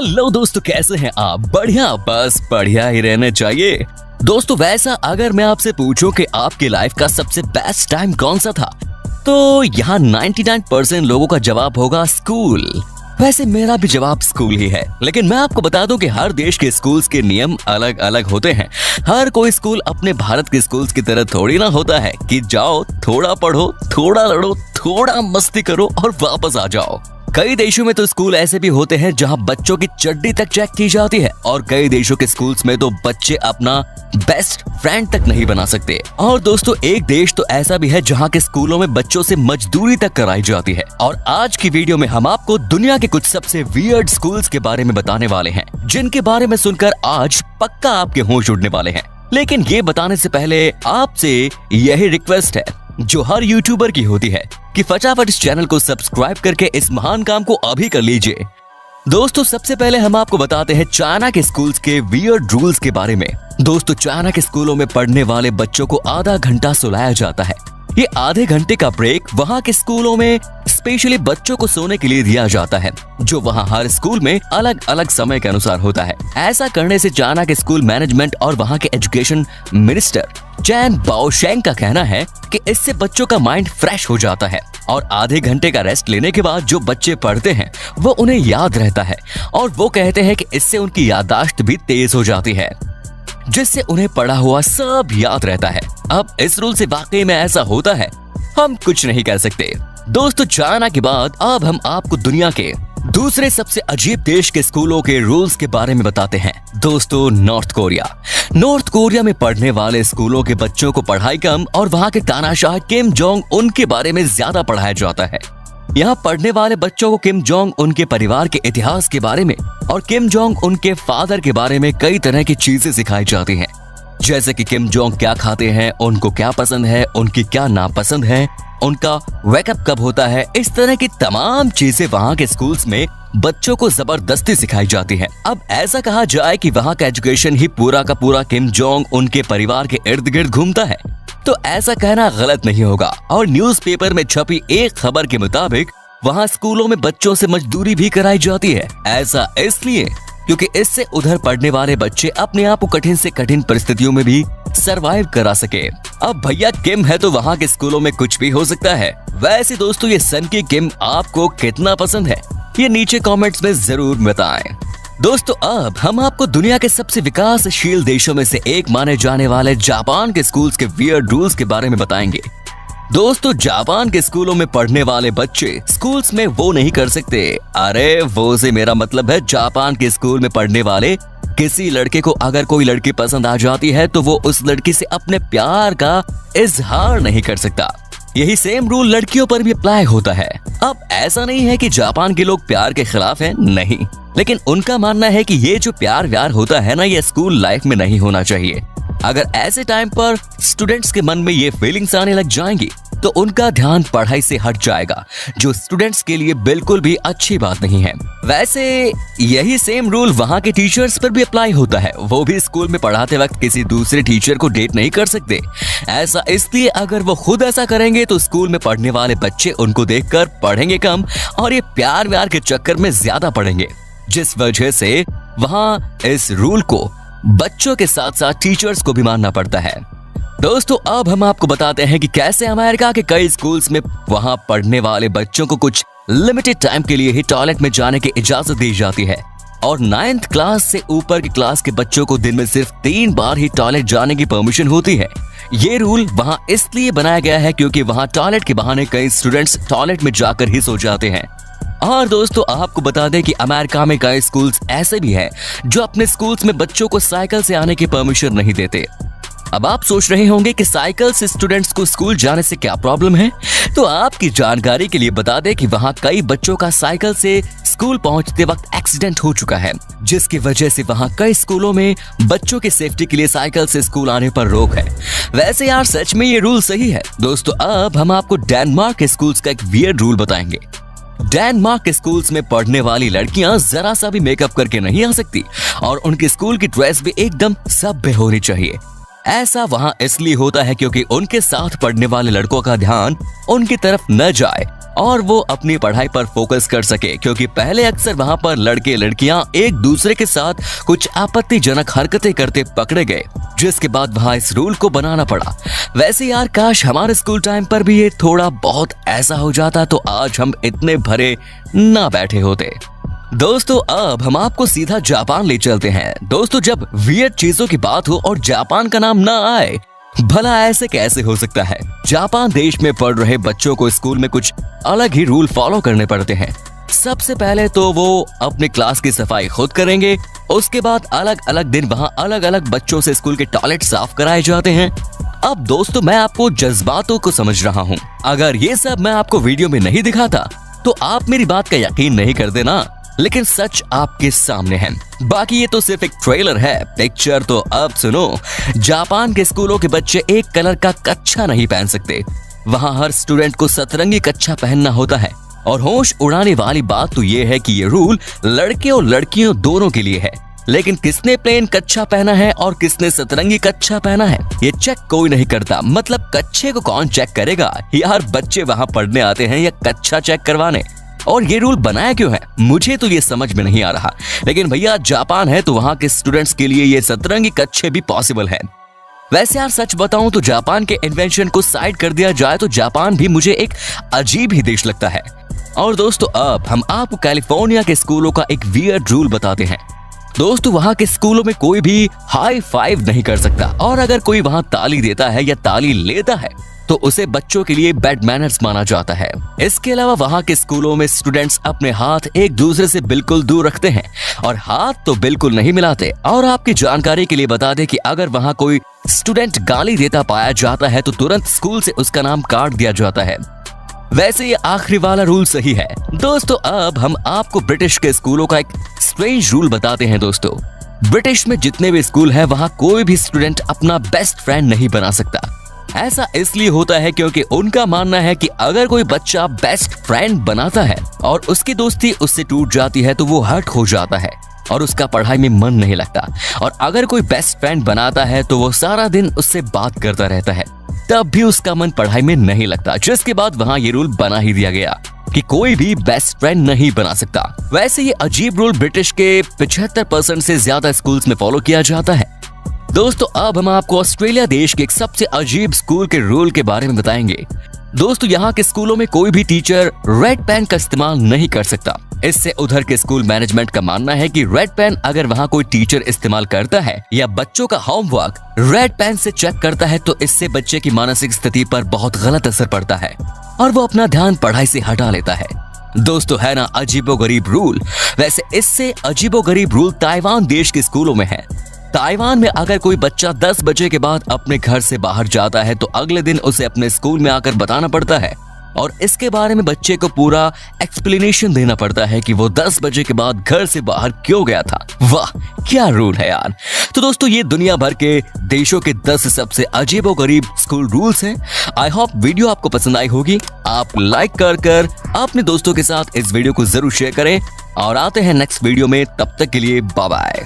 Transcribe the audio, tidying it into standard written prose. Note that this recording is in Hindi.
हेलो दोस्तों, कैसे हैं आप? बढ़िया, बस बढ़िया ही रहना चाहिए। दोस्तों वैसा अगर मैं आपसे पूछूं कि आपकी लाइफ का सबसे बेस्ट टाइम कौन सा था, तो यहाँ 99% लोगों का जवाब होगा स्कूल। वैसे मेरा भी जवाब स्कूल ही है, लेकिन मैं आपको बता दूं कि हर देश के स्कूल्स के नियम अलग अलग होते हैं। हर कोई स्कूल अपने भारत के स्कूल्स की तरह थोड़ी ना होता है कि जाओ, थोड़ा पढ़ो, थोड़ा लड़ो, थोड़ा मस्ती करो और वापस आ जाओ। कई देशों में तो स्कूल ऐसे भी होते हैं जहां बच्चों की चड्डी तक चेक की जाती है, और कई देशों के स्कूल्स में तो बच्चे अपना बेस्ट फ्रेंड तक नहीं बना सकते। और दोस्तों एक देश तो ऐसा भी है जहां के स्कूलों में बच्चों से मजदूरी तक कराई जाती है। और आज की वीडियो में हम आपको दुनिया के कुछ सबसे वियर्ड स्कूल्स के बारे में बताने वाले हैं, जिनके बारे में सुनकर आज पक्का आपके होश उड़ने वाले हैं। लेकिन ये बताने से पहले आपसे यही रिक्वेस्ट है जो हर यूट्यूबर की होती है कि फटाफट इस चैनल को सब्सक्राइब करके इस महान काम को अभी कर लीजिए। दोस्तों सबसे पहले हम आपको बताते हैं चाइना के स्कूल्स के वियर्ड रूल्स के बारे में। दोस्तों चाइना के स्कूलों में पढ़ने वाले बच्चों को आधा घंटा सुलाया जाता है। ये आधे घंटे का ब्रेक वहाँ के स्कूलों में स्पेशली बच्चों को सोने के लिए दिया जाता है, जो वहाँ हर स्कूल में अलग अलग समय के अनुसार होता है। ऐसा करने से चाइना के स्कूल मैनेजमेंट और वहाँ के एजुकेशन मिनिस्टर चैन बाओशेंग का कहना है कि इससे बच्चों का माइंड फ्रेश हो जाता है, और आधे घंटे का रेस्ट लेने के बाद जो बच्चे पढ़ते हैं वो उन्हें याद रहता है, और वो कहते हैं कि इससे उनकी याददाश्त भी तेज हो जाती है, जिससे उन्हें पढ़ा हुआ सब याद रहता है। अब इस रूल से वाकई में ऐसा होता है, हम कुछ नहीं कह सकते। दोस्तों चाइना के बाद अब हम आपको दुनिया के दूसरे सबसे अजीब देश के स्कूलों के रूल्स के बारे में बताते हैं। दोस्तों नॉर्थ कोरिया में पढ़ने वाले स्कूलों के बच्चों को पढ़ाई कम और वहाँ के तानाशाह किम जोंग उन के बारे में ज्यादा पढ़ाया जाता है। यहाँ पढ़ने वाले बच्चों को किम जोंग उनके परिवार के इतिहास के बारे में और किम जोंग उनके फादर के बारे में कई तरह की चीजें सिखाई जाती हैं, जैसे कि किम जोंग क्या खाते हैं, उनको क्या पसंद है, उनकी क्या नापसंद है, उनका वेकअप कब होता है। इस तरह की तमाम चीजें वहाँ के स्कूल्स में बच्चों को जबरदस्ती सिखाई जाती है। अब ऐसा कहा जाए कि वहाँ का एजुकेशन ही पूरा का पूरा किम जोंग उनके परिवार के इर्द गिर्द घूमता है, तो ऐसा कहना गलत नहीं होगा। और न्यूज़पेपर में छपी एक खबर के मुताबिक वहाँ स्कूलों में बच्चों से मजदूरी भी कराई जाती है। ऐसा इसलिए क्योंकि इससे उधर पढ़ने वाले बच्चे अपने आप को कठिन से कठिन परिस्थितियों में भी सरवाइव करा सके। अब भैया किम है तो वहाँ के स्कूलों में कुछ भी हो सकता है। वैसे दोस्तों ये सन की किम आपको कितना पसंद है, ये नीचे कमेंट्स में जरूर बताएं। दोस्तों अब हम आपको दुनिया के सबसे विकासशील देशों में से एक माने जाने वाले जापान के स्कूल्स के वियर्ड रूल्स के बारे में बताएंगे। दोस्तों जापान के स्कूलों में पढ़ने वाले बच्चे स्कूल्स में वो नहीं कर सकते। अरे वो से मेरा मतलब है जापान के स्कूल में पढ़ने वाले किसी लड़के को अगर कोई लड़की पसंद आ जाती है तो वो उस लड़की से अपने प्यार का इजहार नहीं कर सकता। यही सेम रूल लड़कियों पर भी अप्लाई होता है। अब ऐसा नहीं है कि जापान के लोग प्यार के खिलाफ हैं, नहीं, लेकिन उनका मानना है कि ये जो प्यार व्यार होता है ना, ये स्कूल लाइफ में नहीं होना चाहिए। अगर ऐसे टाइम पर स्टूडेंट्स के मन में ये फीलिंग्स आने लग जाएंगी तो उनका ध्यान पढ़ाई से हट जाएगा, जो स्टूडेंट्स के लिए बिल्कुल भी अच्छी बात नहीं है। वैसे यही सेम रूल वहाँ के टीचर्स पर भी अप्लाई होता है। वो भी स्कूल में पढ़ाते वक्त किसी दूसरे टीचर को डेट नहीं कर सकते। ऐसा इसलिए अगर वो खुद ऐसा करेंगे तो स्कूल में पढ़ने वाले बच्चे उनको देखकर पढ़ेंगे कम और ये प्यार व्यार के चक्कर में ज्यादा पढ़ेंगे, जिस वजह से वहाँ इस रूल को बच्चों के साथ साथ टीचर्स को भी मानना पड़ता है। दोस्तों अब हम आपको बताते हैं कि कैसे अमेरिका के कई स्कूल्स में वहां पढ़ने वाले बच्चों को कुछ लिमिटेड टाइम के लिए ही टॉयलेट में जाने की इजाजत दी जाती है, और 9th क्लास से ऊपर की क्लास के बच्चों को दिन में सिर्फ 3 बार ही टॉयलेट जाने की परमिशन होती है। ये रूल वहां इसलिए बनाया गया है क्योंकि वहां टॉयलेट के बहाने कई स्टूडेंट्स टॉयलेट में जाकर ही सो जाते हैं। और दोस्तों आपको बता दें कि अमेरिका में कई स्कूल्स ऐसे भी हैं जो अपने स्कूल्स में बच्चों को साइकिल से आने की परमिशन नहीं देते। अब आप सोच रहे होंगे कि साइकिल से स्टूडेंट्स को स्कूल जाने से क्या प्रॉब्लम है, तो आपकी जानकारी के लिए बता दें कि वहाँ कई बच्चों का साइकिल से स्कूल पहुँचते वक्त एक्सीडेंट हो चुका है, जिसकी वजह से वहाँ कई स्कूलों में बच्चों की सेफ्टी के लिए साइकिल से स्कूल आने पर रोक है। वैसे यार सच में ये रूल सही है। दोस्तों अब हम आपको डेनमार्क के स्कूल्स का एक वियर्ड रूल बताएंगे। डेनमार्क के स्कूल्स में पढ़ने वाली लड़कियां जरा सा भी मेकअप करके नहीं आ सकती, और उनके स्कूल की ड्रेस भी एकदम सभ्य होनी चाहिए। ऐसा वहाँ इसलिए होता है क्योंकि उनके साथ पढ़ने वाले लड़कों का ध्यान उनकी तरफ न जाए और वो अपनी पढ़ाई पर फोकस कर सके, क्योंकि पहले अक्सर वहां पर लड़के लड़कियां एक दूसरे के साथ कुछ आपत्तिजनक हरकतें करते पकड़े गए, जिसके बाद वहां इस रूल को बनाना पड़ा। वैसे यार काश हमारे स्कूल टाइम पर भी ये थोड़ा बहुत ऐसा हो जाता तो आज हम इतने भरे ना बैठे होते। दोस्तों अब हम आपको सीधा जापान ले चलते हैं। दोस्तों जब वियर्ड चीजों की बात हो और जापान का नाम ना आए, भला ऐसे कैसे हो सकता है। जापान देश में पढ़ रहे बच्चों को स्कूल में कुछ अलग ही रूल फॉलो करने पड़ते हैं। सबसे पहले तो वो अपने क्लास की सफाई खुद करेंगे, उसके बाद अलग अलग दिन वहां अलग अलग बच्चों से स्कूल के टॉयलेट साफ कराए जाते हैं। अब दोस्तों मैं आपको जज्बातों को समझ रहा हूँ, अगर ये सब मैं आपको वीडियो में नहीं दिखाता तो आप मेरी बात का यकीन नहीं करते ना, लेकिन सच आपके सामने है। बाकी ये तो सिर्फ एक ट्रेलर है, पिक्चर तो अब सुनो। जापान के स्कूलों के बच्चे एक कलर का कच्छा नहीं पहन सकते। वहाँ हर स्टूडेंट को सतरंगी कच्छा पहनना होता है। और होश उड़ाने वाली बात तो ये है कि ये रूल लड़के और लड़कियों दोनों के लिए है, लेकिन किसने प्लेन कच्छा पहना है और किसने सतरंगी कच्छा पहना है ये चेक कोई नहीं करता। मतलब कच्छे को कौन चेक करेगा यार, बच्चे वहाँ पढ़ने आते हैं या कच्छा चेक करवाने। और ये रूल बनाया क्यों है मुझे तो ये समझ में नहीं आ रहा, लेकिन भैया जापान है तो वहाँ के स्टूडेंट्स के लिए ये सतरंगी कच्छे भी पॉसिबल है। वैसे यार सच बताऊं तो जापान के इन्वेंशन को साइड कर दिया जाए तो जापान भी मुझे एक अजीब ही देश लगता है। और दोस्तों अब हम आपको कैलिफोर्निया के स्कूलों का एक वियर्ड रूल बताते हैं। दोस्तों वहाँ के स्कूलों में कोई भी हाई फाइव नहीं कर सकता, और अगर कोई वहाँ ताली देता है या ताली लेता है तो उसे बच्चों के लिए बैड मैनर्स माना जाता है। इसके अलावा वहाँ के स्कूलों में स्टूडेंट्स अपने हाथ एक दूसरे से बिल्कुल दूर रखते हैं और हाथ तो बिल्कुल नहीं मिलाते। और आपकी जानकारी के लिए बता दें कि अगर वहाँ कोई स्टूडेंट गाली देता पाया जाता है तो तुरंत स्कूल से उसका नाम काट दिया जाता है। वैसे ये आखिरी वाला रूल सही है। दोस्तों अब हम आपको ब्रिटिश के स्कूलों का एक स्ट्रेंज रूल बताते हैं। दोस्तों ब्रिटिश में जितने भी स्कूल है वहाँ कोई भी स्टूडेंट अपना बेस्ट फ्रेंड नहीं बना सकता। ऐसा इसलिए होता है क्योंकि उनका मानना है कि अगर कोई बच्चा बेस्ट फ्रेंड बनाता है और उसकी दोस्ती उससे टूट जाती है तो वो हर्ट हो जाता है और उसका पढ़ाई में मन नहीं लगता। और अगर कोई बेस्ट फ्रेंड बनाता है तो वो सारा दिन उससे बात करता रहता है, तब भी उसका मन पढ़ाई में नहीं लगता। जिसके बाद वहाँ ये रूल बना ही दिया गया कि कोई भी बेस्ट फ्रेंड नहीं बना सकता। वैसे ये अजीब रूल ब्रिटिश के 75% से ज्यादा स्कूल्स में फॉलो किया जाता है। दोस्तों अब हम आपको ऑस्ट्रेलिया देश के एक सबसे अजीब स्कूल के रूल के बारे में बताएंगे। दोस्तों यहाँ के स्कूलों में कोई भी टीचर रेड पेन का इस्तेमाल नहीं कर सकता। इससे उधर के स्कूल मैनेजमेंट का मानना है कि रेड पेन अगर वहाँ कोई टीचर इस्तेमाल करता है या बच्चों का होमवर्क रेड पेन से चेक करता है तो इससे बच्चे की मानसिक स्थिति पर बहुत गलत असर पड़ता है और वो अपना ध्यान पढ़ाई से हटा लेता है। दोस्तों है ना अजीबोगरीब रूल। वैसे इससे अजीबोगरीब रूल ताइवान देश के स्कूलों में है। ताइवान में अगर कोई बच्चा 10 बजे के बाद अपने घर से बाहर जाता है तो अगले दिन उसे अपने स्कूल में आकर बताना पड़ता है और इसके बारे में बच्चे को पूरा एक्सप्लेनेशन देना पड़ता है कि वो 10 बजे के बाद घर से बाहर क्यों गया था। वाह क्या रूल है यार। तो दोस्तों ये दुनिया भर के देशों के 10 सबसे अजीबोगरीब स्कूल रूल्स हैं। आई होप वीडियो आपको पसंद आई होगी। आप लाइक कर अपने दोस्तों के साथ इस वीडियो को जरूर शेयर करें और आते हैं नेक्स्ट वीडियो में। तब तक के लिए बाय बाय।